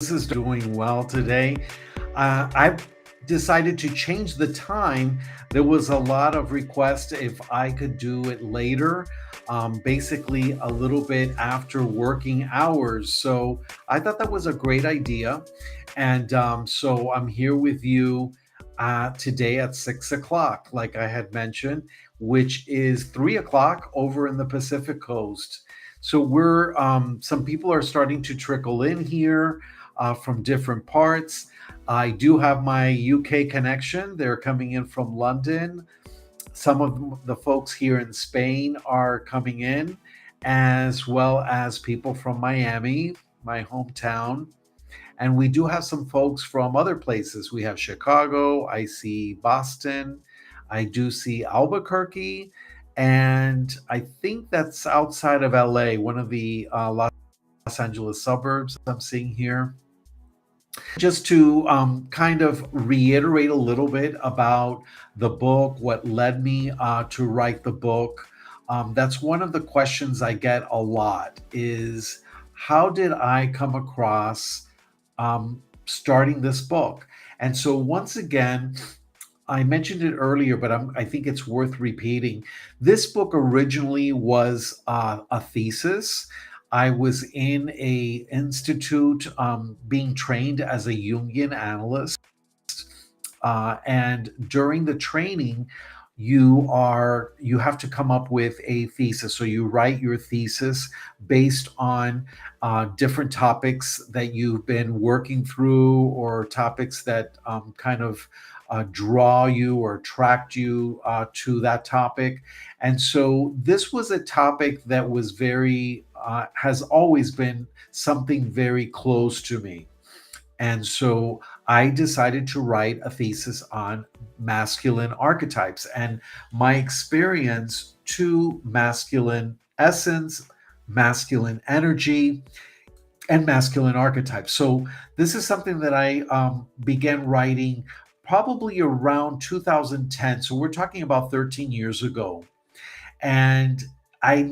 This is doing well today. I've decided to change the time. There was a lot of requests if I could do it later, basically a little bit after working hours. So I thought that was a great idea. And so I'm here with you today at 6 o'clock, like I had mentioned, which is 3 o'clock over in the Pacific Coast. So some people are starting to trickle in here from different parts. I do have my UK connection. They're coming in from London. Some of the folks here in Spain are coming in, as well as people from Miami, my hometown. And we do have some folks from other places. We have Chicago, I see Boston, I do see Albuquerque, and I think that's outside of LA, one of the Los Angeles suburbs I'm seeing here. Just to kind of reiterate a little bit about the book, what led me to write the book. That's one of the questions I get a lot is how did I come across starting this book? And so once again, I mentioned it earlier, but I think it's worth repeating. This book originally was a thesis. I was in a institute being trained as a Jungian analyst, and during the training, you have to come up with a thesis. So you write your thesis based on different topics that you've been working through, or topics that kind of draw you or attract you to that topic. And so this was a topic that was has always been something very close to me. And so I decided to write a thesis on masculine archetypes and my experience to masculine essence, masculine energy, and masculine archetypes. So this is something that I began writing probably around 2010. So we're talking about 13 years ago. And I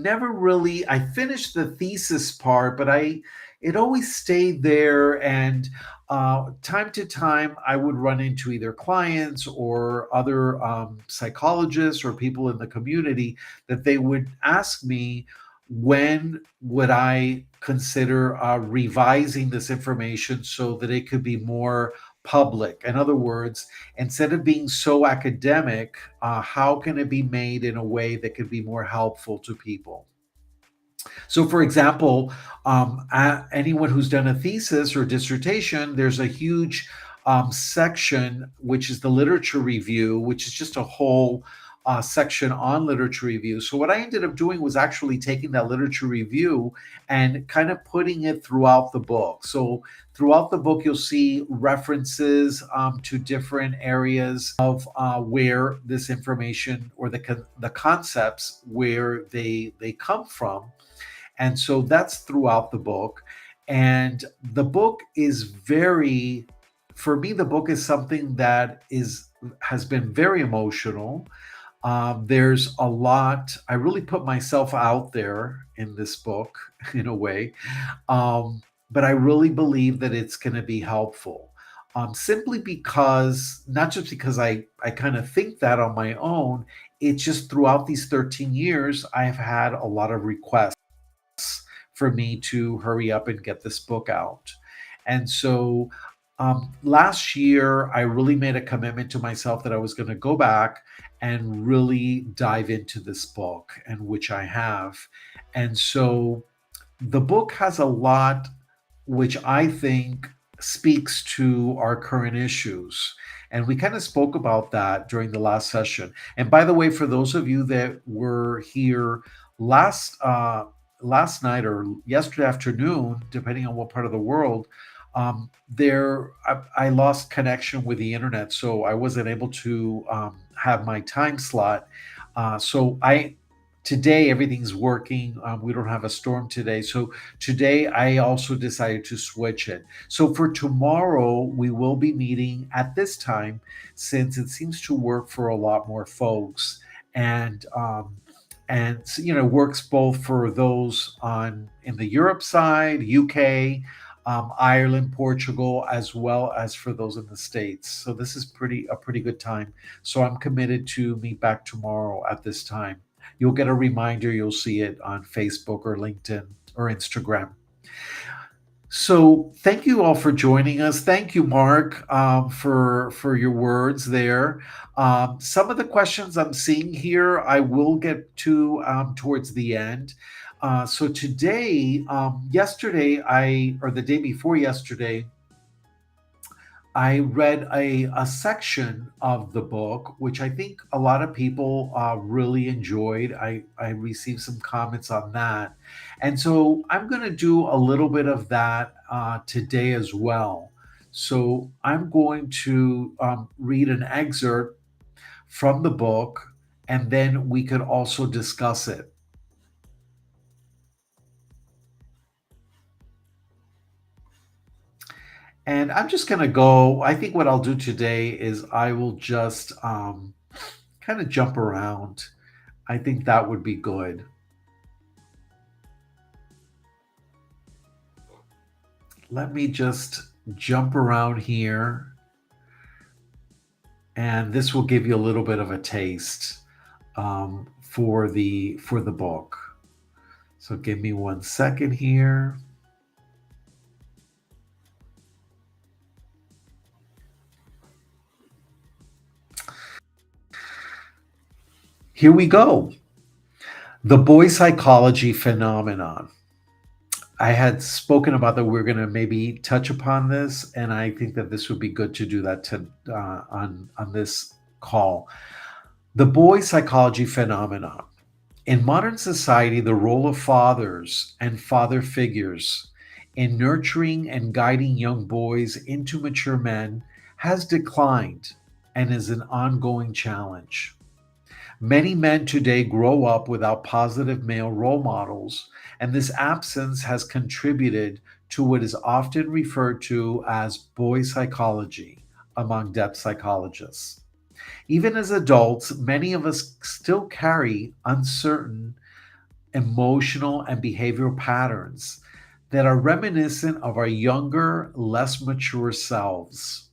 finished the thesis part, but it always stayed there. And time to time, I would run into either clients or other psychologists or people in the community that they would ask me, when would I consider revising this information so that it could be more public? In other words, instead of being so academic, how can it be made in a way that could be more helpful to people? So, for example, anyone who's done a thesis or dissertation, there's a huge section, which is the literature review, which is just a whole section on literature review. So, what I ended up doing was actually taking that literature review and kind of putting it throughout the book. So, throughout the book, you'll see references to different areas of where this information or the concepts where they come from. And so that's throughout the book. And the book is very, for me, the book is something that has been very emotional. There's a lot. I really put myself out there in this book in a way, but I really believe that it's going to be helpful. Simply because, not just because I kind of think that on my own, it's just throughout these 13 years, I've had a lot of requests for me to hurry up and get this book out. And so last year, I really made a commitment to myself that I was going to go back and really dive into this book, and which I have. And so the book has a lot which I think speaks to our current issues. And we kind of spoke about that during the last session. And by the way, for those of you that were here last last night or yesterday afternoon, depending on what part of the world, I lost connection with the internet, so I wasn't able to have my time slot. So I Today everything's working. We don't have a storm today, so today I also decided to switch it. So for tomorrow we will be meeting at this time, since it seems to work for a lot more folks, and works both for those on in the Europe side, UK. Ireland, Portugal, as well as for those in the States. So this is pretty good time. So I'm committed to meet back tomorrow at this time. You'll get a reminder. You'll see it on Facebook or LinkedIn or Instagram. So thank you all for joining us. Thank you, Mark, for your words there. Some of the questions I'm seeing here, I will get to towards the end. So today, yesterday, or the day before yesterday, I read a section of the book, which I think a lot of people really enjoyed. I received some comments on that. And so I'm going to do a little bit of that today as well. So I'm going to read an excerpt from the book, and then we could also discuss it. And I'm just going to go. I think what I'll do today is I will just kind of jump around. I think that would be good. Let me just jump around here, and this will give you a little bit of a taste for the book. So give me 1 second here. Here we go. The boy psychology phenomenon. I had spoken about that we're going to maybe touch upon this, and I think that this would be good to do that on this call. The boy psychology phenomenon. In modern society, the role of fathers and father figures in nurturing and guiding young boys into mature men has declined and is an ongoing challenge. Many men today grow up without positive male role models, and this absence has contributed to what is often referred to as boy psychology among depth psychologists. Even as adults, many of us still carry uncertain emotional and behavioral patterns that are reminiscent of our younger, less mature selves.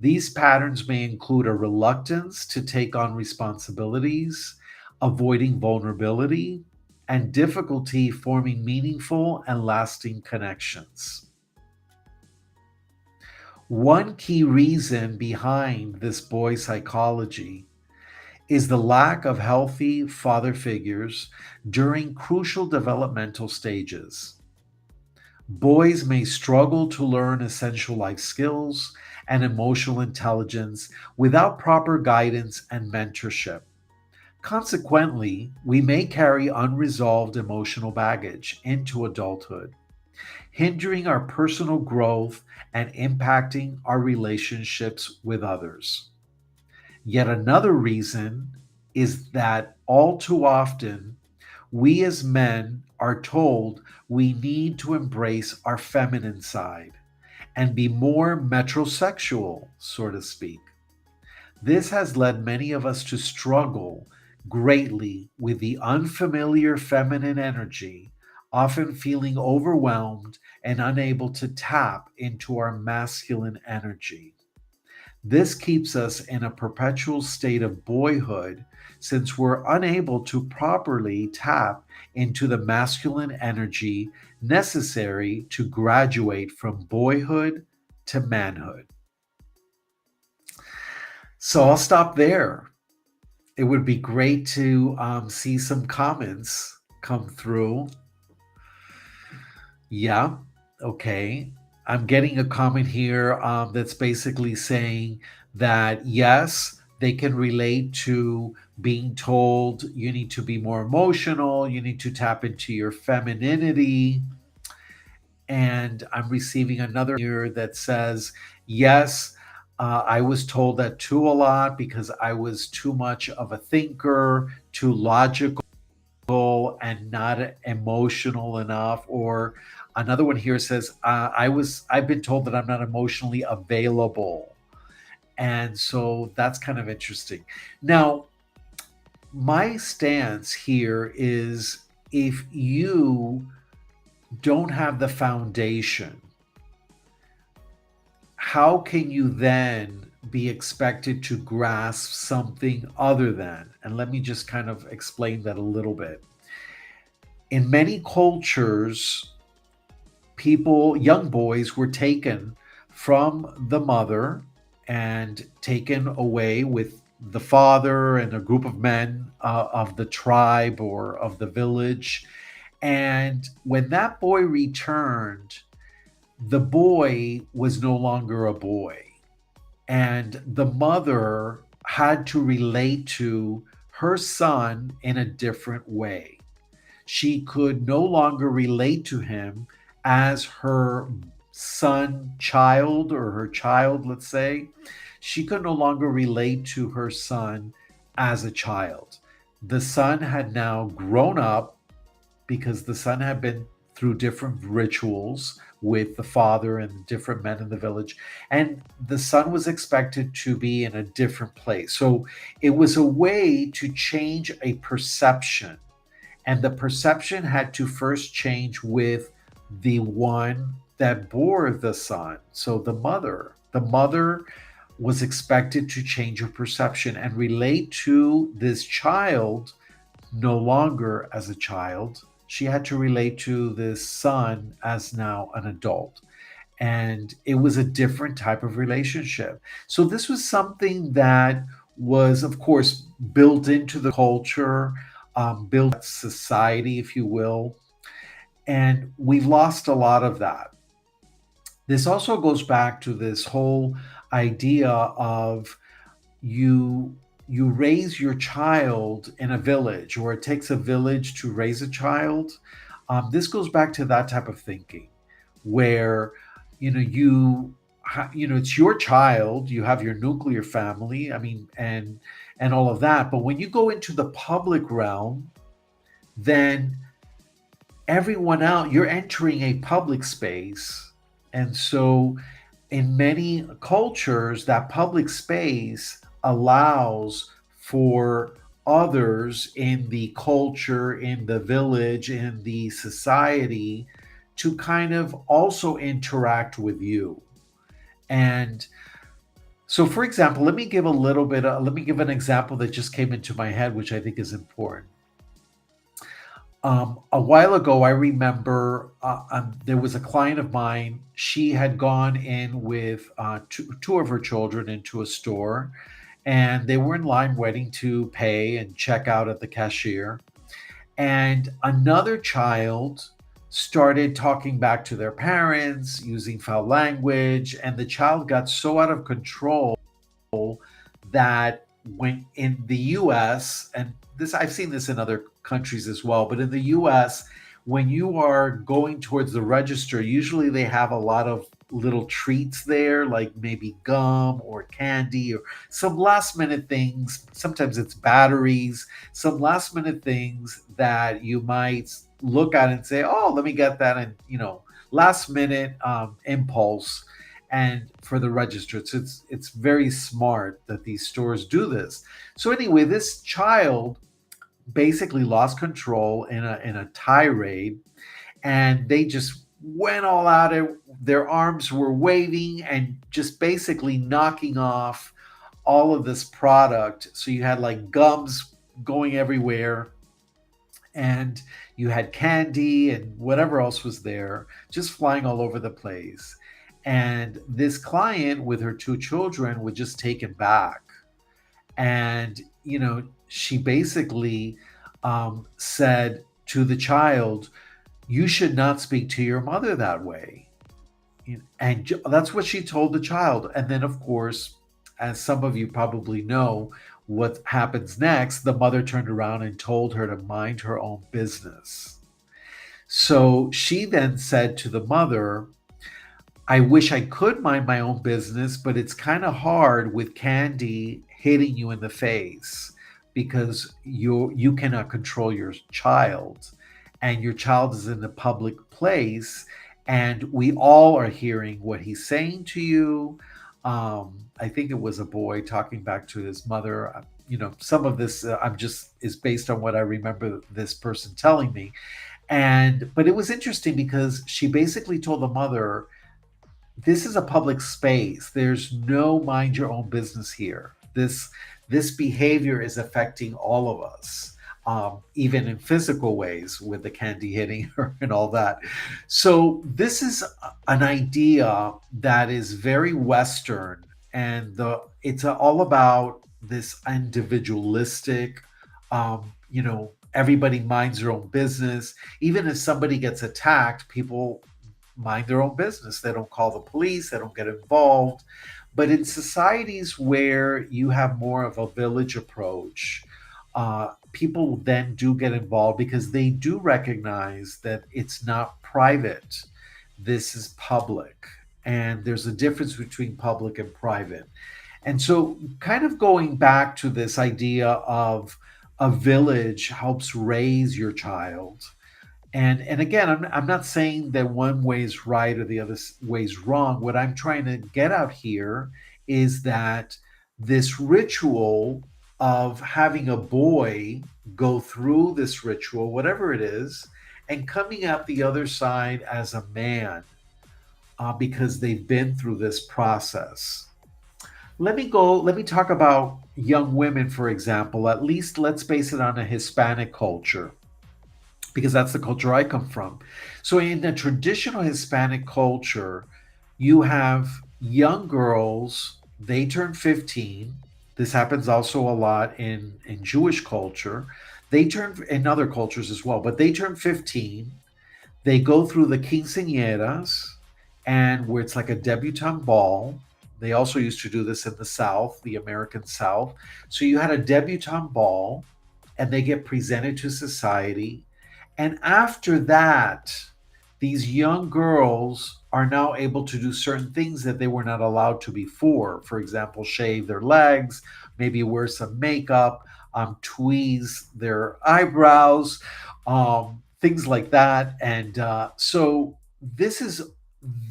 These patterns may include a reluctance to take on responsibilities, avoiding vulnerability, and difficulty forming meaningful and lasting connections. One key reason behind this boy psychology is the lack of healthy father figures during crucial developmental stages. Boys may struggle to learn essential life skills and emotional intelligence without proper guidance and mentorship. Consequently, we may carry unresolved emotional baggage into adulthood, hindering our personal growth and impacting our relationships with others. Yet another reason is that all too often, we as men are told we need to embrace our feminine side and be more metrosexual, so to speak. This has led many of us to struggle greatly with the unfamiliar feminine energy, often feeling overwhelmed and unable to tap into our masculine energy. This keeps us in a perpetual state of boyhood since we're unable to properly tap into the masculine energy necessary to graduate from boyhood to manhood. So I'll stop there. It would be great to see some comments come through. Yeah, okay. I'm getting a comment here that's basically saying that yes, they can relate to being told you need to be more emotional, you need to tap into your femininity. And I'm receiving another here that says, yes, I was told that too a lot because I was too much of a thinker, too logical and not emotional enough. Or another one here says, I've been told that I'm not emotionally available. And so that's kind of interesting. Now, my stance here is if you don't have the foundation, how can you then be expected to grasp something other than? And let me just kind of explain that a little bit. In many cultures, people, young boys, were taken from the mother and taken away with the father and a group of men of the tribe or of the village. And when that boy returned, the boy was no longer a boy. And the mother had to relate to her son in a different way. She could no longer relate to him as her son child or her child, let's say. She could no longer relate to her son as a child. The son had now grown up because the son had been through different rituals with the father and different men in the village. And the son was expected to be in a different place. So it was a way to change a perception, and the perception had to first change with the one that bore the son. So the mother. The mother was expected to change her perception and relate to this child no longer as a child. She had to relate to this son as now an adult. And it was a different type of relationship. So this was something that was, of course, built into the culture, built society, if you will. And we've lost a lot of that. This also goes back to this whole idea of you you raise your child in a village, or it takes a village to raise a child. This goes back to that type of thinking where it's your child, you have your nuclear family, I mean, and all of that. But when you go into the public realm, then everyone out, you're entering a public space. And so in many cultures, that public space allows for others in the culture, in the village, in the society to kind of also interact with you. And so, for example, let me give an example that just came into my head, which I think is important. A while ago, I remember there was a client of mine. She had gone in with two of her children into a store, and they were in line waiting to pay and check out at the cashier. And another child started talking back to their parents using foul language, and the child got so out of control that when in the US, and this I've seen this in other countries as well, but in the US, when you are going towards the register, usually they have a lot of little treats there, like maybe gum or candy or some last minute things. Sometimes it's batteries, some last minute things that you might look at and say, oh, let me get that. And, last minute impulse and for the register. It's very smart that these stores do this. So anyway, this child basically lost control in a tirade, and they just went all out. Their arms were waving and just basically knocking off all of this product. So you had like gums going everywhere, and you had candy and whatever else was there just flying all over the place. And this client with her two children was just taken back. And, she basically said to the child, you should not speak to your mother that way. And that's what she told the child. And then, of course, as some of you probably know, what happens next, the mother turned around and told her to mind her own business. So she then said to the mother, I wish I could mind my own business, but it's kind of hard with candy hitting you in the face because you cannot control your child, and your child is in a public place, and we all are hearing what he's saying to you. I think it was a boy talking back to his mother. Some of this I'm just is based on what I remember this person telling me. But it was interesting because she basically told the mother, this is a public space. There's no mind your own business here. This behavior is affecting all of us, even in physical ways with the candy hitting her and all that. So this is an idea that is very Western, and it's all about this individualistic. Everybody minds their own business. Even if somebody gets attacked, people mind their own business. They don't call the police, they don't get involved. But in societies where you have more of a village approach, people then do get involved because they do recognize that it's not private. This is public. And there's a difference between public and private. And so, kind of going back to this idea of a village helps raise your child, and again, I'm not saying that one way is right or the other way is wrong. What I'm trying to get out here is that this ritual of having a boy go through this ritual, whatever it is, and coming out the other side as a man, because they've been through this process. Let me talk about young women, for example. At least let's base it on a Hispanic culture because that's the culture I come from. So, in the traditional Hispanic culture, you have young girls, they turn 15. This happens also a lot in Jewish culture. They turn in other cultures as well, but they turn 15. They go through the quinceañeras, and where it's like a debutante ball. They also used to do this in the South, the American South. So you had a debutante ball, and they get presented to society. And after that, these young girls are now able to do certain things that they were not allowed to before. For example, shave their legs, maybe wear some makeup, tweeze their eyebrows, things like that. And so this is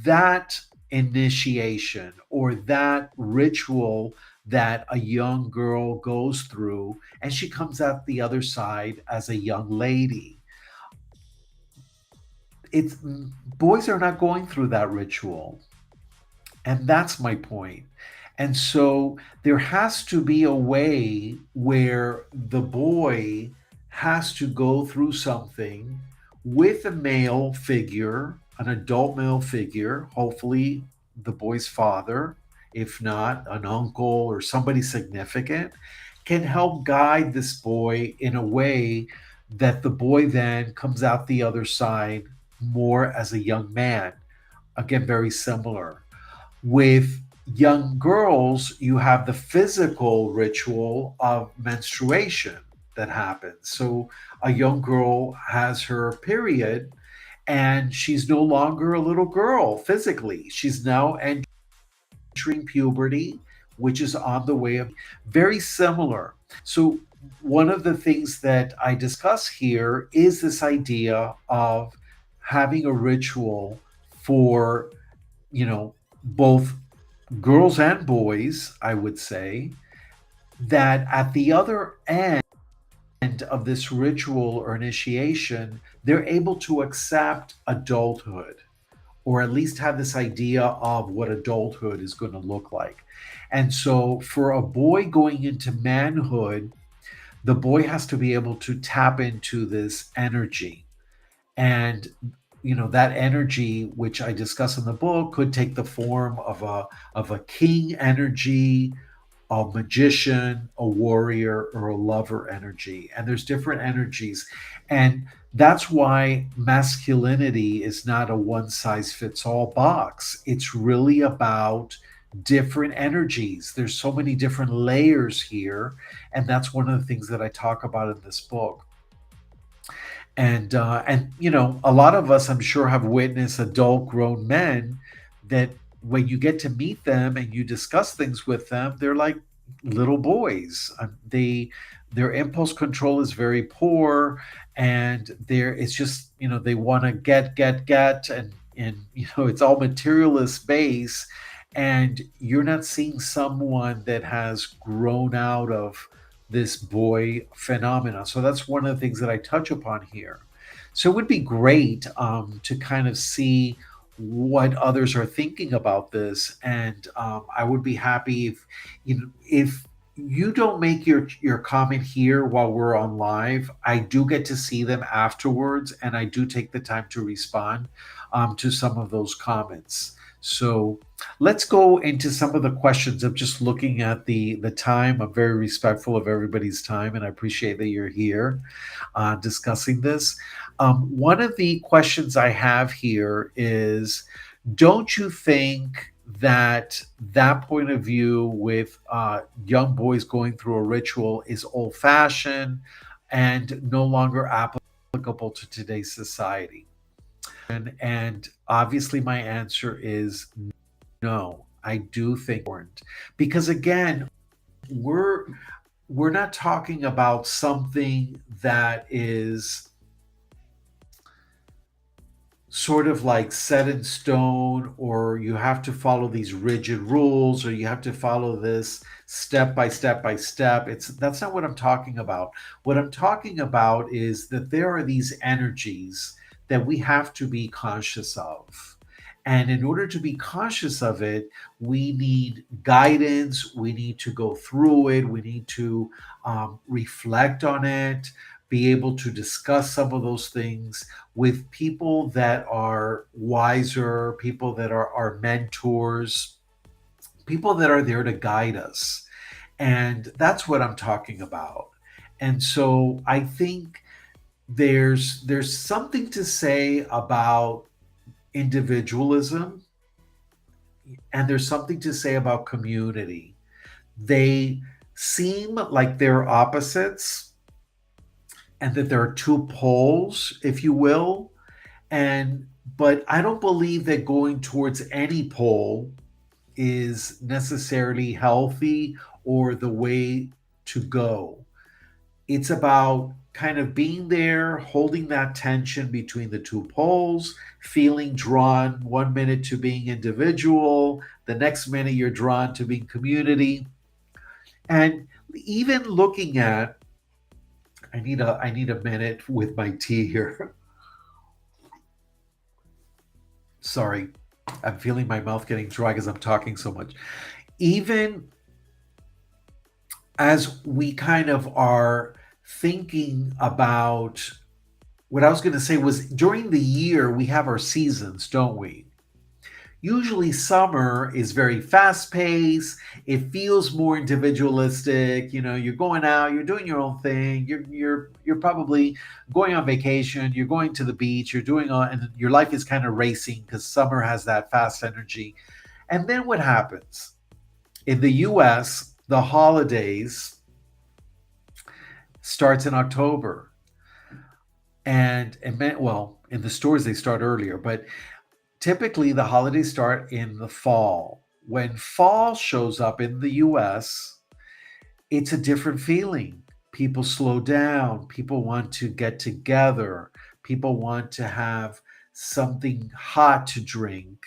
that initiation or that ritual that a young girl goes through, and she comes out the other side as a young lady. It's boys are not going through that ritual, and that's my point. And so there has to be a way where the boy has to go through something with a male figure, an adult male figure, hopefully the boy's father, if not an uncle or somebody significant, can help guide this boy in a way that the boy then comes out the other side more as a young man. Again, very similar. With young girls, you have the physical ritual of menstruation that happens. So a young girl has her period, and she's no longer a little girl physically. She's now entering puberty, which is on the way of very similar. So one of the things that I discuss here is this idea of having a ritual for, both girls and boys, I would say, that at the other end of this ritual or initiation, they're able to accept adulthood, or at least have this idea of what adulthood is going to look like. And so, for a boy going into manhood, the boy has to be able to tap into this energy. And that energy, which I discuss in the book, could take the form of a king energy, a magician, a warrior, or a lover energy. And there's different energies. And that's why masculinity is not a one size fits all box. It's really about different energies. There's so many different layers here. And that's one of the things that I talk about in this book. And a lot of us, I'm sure, have witnessed adult grown men that when you get to meet them and you discuss things with them, they're like little boys. Their impulse control is very poor, and it's just they want to get, and it's all materialist base, and you're not seeing someone that has grown out of this boy phenomena. So that's one of the things that I touch upon here. So it would be great to kind of see what others are thinking about this. And I would be happy if if you don't make your comment here while we're on live. I do get to see them afterwards, and I do take the time to respond to some of those comments. So let's go into some of the questions. I'm just looking at the time. I'm very respectful of everybody's time, and I appreciate that you're here discussing this. One of the questions I have here is, don't you think that that point of view with young boys going through a ritual is old fashioned and no longer applicable to today's society? And obviously, my answer is no. I do think important because again, we're we're not talking about something that is sort of like set in stone, or you have to follow these rigid rules, or you have to follow this step by step by step. It's That's not what I'm talking about. What I'm talking about is that there are these energies that we have to be conscious of, and in order to be conscious of it, we need guidance. We need to go through it. We need to reflect on it, be able to discuss some of those things with people that are wiser, people that are our mentors, people that are there to guide us. And that's what I'm talking about. And so I think there's something to say about individualism, and there's something to say about community. They seem like they're opposites, and that there are two poles, if you will. And but I don't believe that going towards any pole is necessarily healthy or the way to go. It's about kind of being there, holding that tension between the two poles, feeling drawn one minute to being individual, the next minute you're drawn to being community. And even looking at, I need a minute with my tea here. Sorry, I'm feeling my mouth getting dry because I'm talking so much. Even as we kind of are thinking about, what I was going to say was, during the year we have our seasons, don't we? Usually summer is very fast paced. It feels more individualistic. You're going out, you're doing your own thing. You're probably going on vacation. You're going to the beach. You're doing all, and your life is kind of racing because summer has that fast energy. And then what happens in the U.S.? The holidays starts in October, well, in the stores they start earlier, but typically the holidays start in the fall. When fall shows up in the US, it's a different feeling. People slow down, people want to get together, people want to have something hot to drink.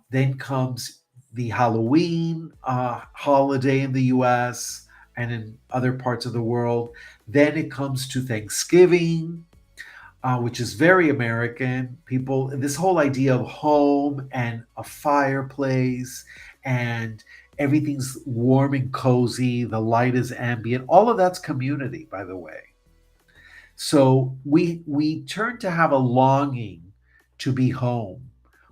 Then comes the Halloween holiday in the US and in other parts of the world. Then it comes to Thanksgiving, which is very American. People, this whole idea of home and a fireplace, and everything's warm and cozy, the light is ambient. All of that's community, by the way. So we turn to have a longing to be home.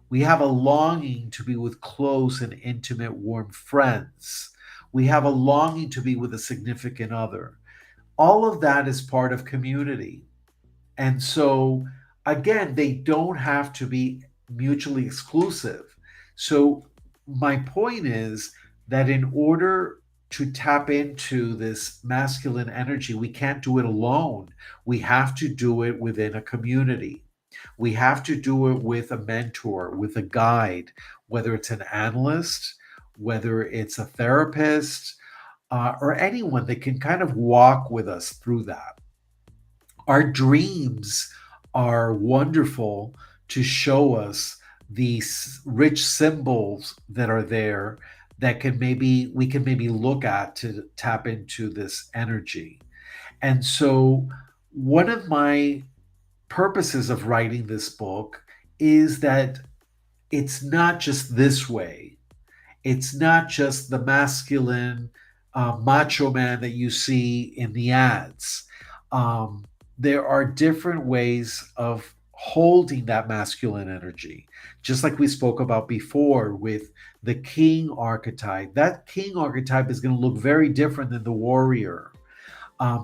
We have a longing to be with close and intimate, warm friends. We have a longing to be with a significant other. All of that is part of community. And so, again, they don't have to be mutually exclusive. So, my point is that in order to tap into this masculine energy, we can't do it alone. We have to do it within a community. We have to do it with a mentor, with a guide, whether it's an analyst, whether it's a therapist, or anyone that can kind of walk with us through that. Our dreams are wonderful to show us these rich symbols that are there, that can maybe we can maybe look at to tap into this energy. And so one of my purposes of writing this book is that it's not just this way. It's not just the masculine macho man that you see in the ads. Um, there are different ways of holding that masculine energy. Just like we spoke about before with the king archetype, that king archetype is going to look very different than the warrior.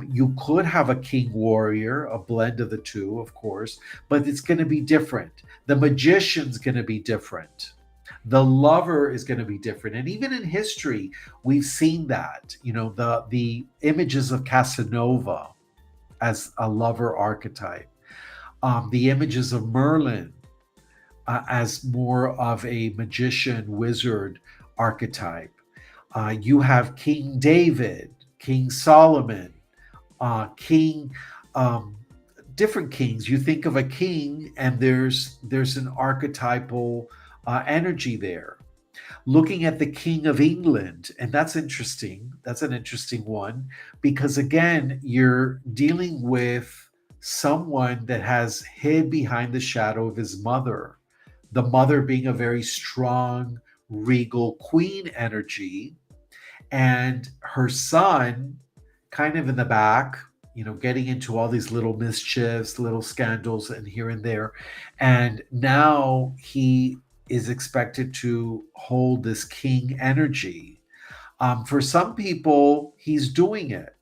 You could have a king warrior, a blend of the two, of course, but it's going to be different. The magician's going to be different. The lover is going to be different. And even in history, we've seen that. You know, the images of Casanova as a lover archetype, the images of Merlin as more of a magician wizard archetype. You have King David, King Solomon, king, um, different kings. You think of a king, and there's an archetypal energy there. Looking at the King of England, and that's interesting. That's an interesting one because again, you're dealing with someone that has hid behind the shadow of his mother. The mother being a very strong, regal queen energy, and her son kind of in the back, you know, getting into all these little mischiefs, little scandals, and here and there. And now he is expected to hold this king energy. For some people, he's doing it.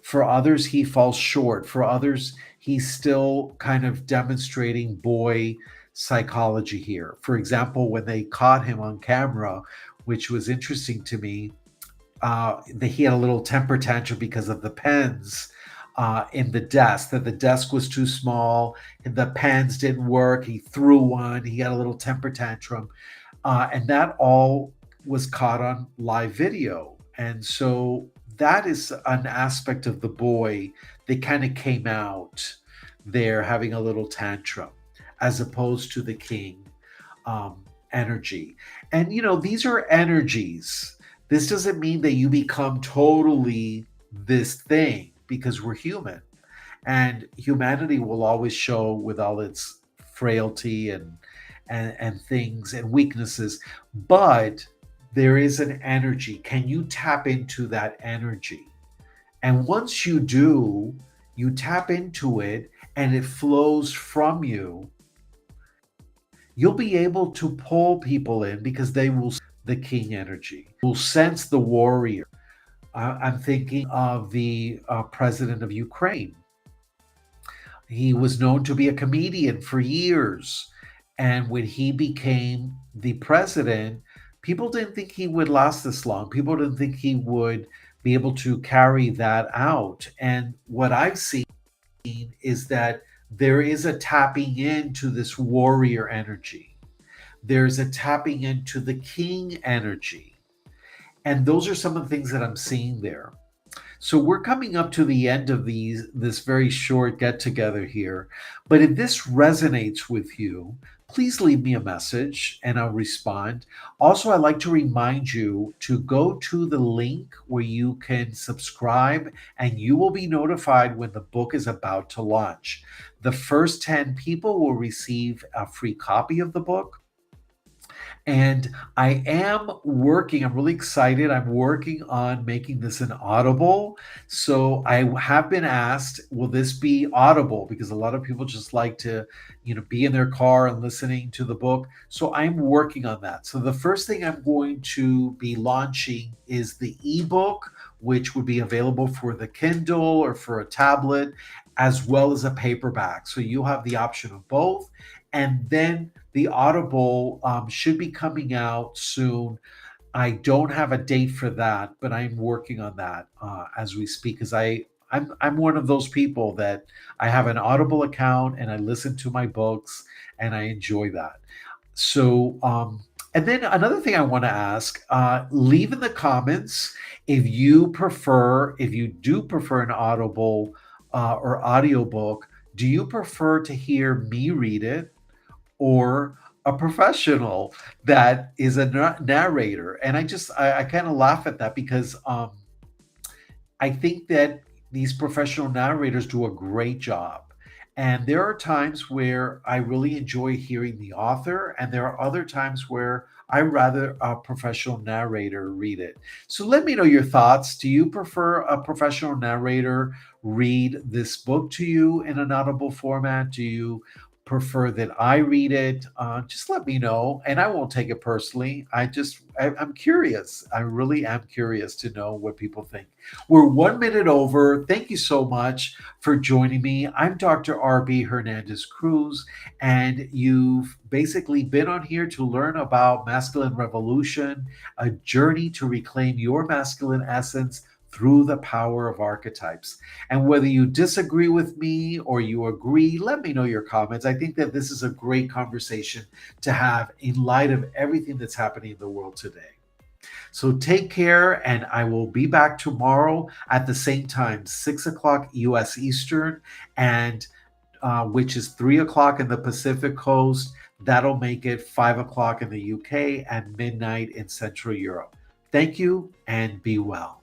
For others, he falls short. For others, he's still kind of demonstrating boy psychology here. For example, when they caught him on camera, which was interesting to me, that he had a little temper tantrum because of the pens in the desk, that the desk was too small, and the pens didn't work. He threw one, he had a little temper tantrum. And that all was caught on live video. And so that is an aspect of the boy that kind of came out there having a little tantrum, as opposed to the king energy. And, you know, these are energies. This doesn't mean that you become totally this thing because we're human. And humanity will always show with all its frailty and things and weaknesses. But there is an energy. Can you tap into that energy? And once you do, you tap into it and it flows from you, you'll be able to pull people in because they will the king energy, will sense the warrior. I'm thinking of the president of Ukraine. He was known to be a comedian for years. And when he became the president, people didn't think he would last this long. People didn't think he would be able to carry that out. And what I've seen is that there is a tapping into this warrior energy. There's a tapping into the king energy. And those are some of the things that I'm seeing there. So we're coming up to the end of this very short get together here. But if this resonates with you, please leave me a message and I'll respond. Also, I'd like to remind you to go to the link where you can subscribe and you will be notified when the book is about to launch. The first 10 people will receive a free copy of the book. And I am working, I'm really excited. I'm working on making this an audible. So I have been asked, will this be audible? Because a lot of people just like to, you know, be in their car and listening to the book. So I'm working on that. So the first thing I'm going to be launching is the ebook, which would be available for the Kindle or for a tablet, as well as a paperback. So you'll have the option of both. And then the Audible should be coming out soon. I don't have a date for that, but I'm working on that as we speak. Because I'm one of those people that I have an Audible account and I listen to my books and I enjoy that. So, and then another thing I want to ask: leave in the comments if you do prefer an Audible or audiobook. Do you prefer to hear me read it, or a professional that is a narrator? And I kind of laugh at that because I think that these professional narrators do a great job. And there are times where I really enjoy hearing the author, and there are other times where I rather a professional narrator read it. So let me know your thoughts. Do you prefer a professional narrator read this book to you in an audible format? Do you prefer that I read it? Just let me know, and I won't take it personally. I'm curious. I really am curious to know what people think. We're 1 minute over. Thank you so much for joining me. I'm Dr. RB Hernandez Cruz, and you've basically been on here to learn about masculine revolution, a journey to reclaim your masculine essence through the power of archetypes. And whether you disagree with me or you agree, let me know your comments. I think that this is a great conversation to have in light of everything that's happening in the world today. So take care, and I will be back tomorrow at the same time, 6 o'clock US Eastern, and which is 3 o'clock in the Pacific Coast. That'll make it 5 o'clock in the UK and midnight in Central Europe. Thank you and be well.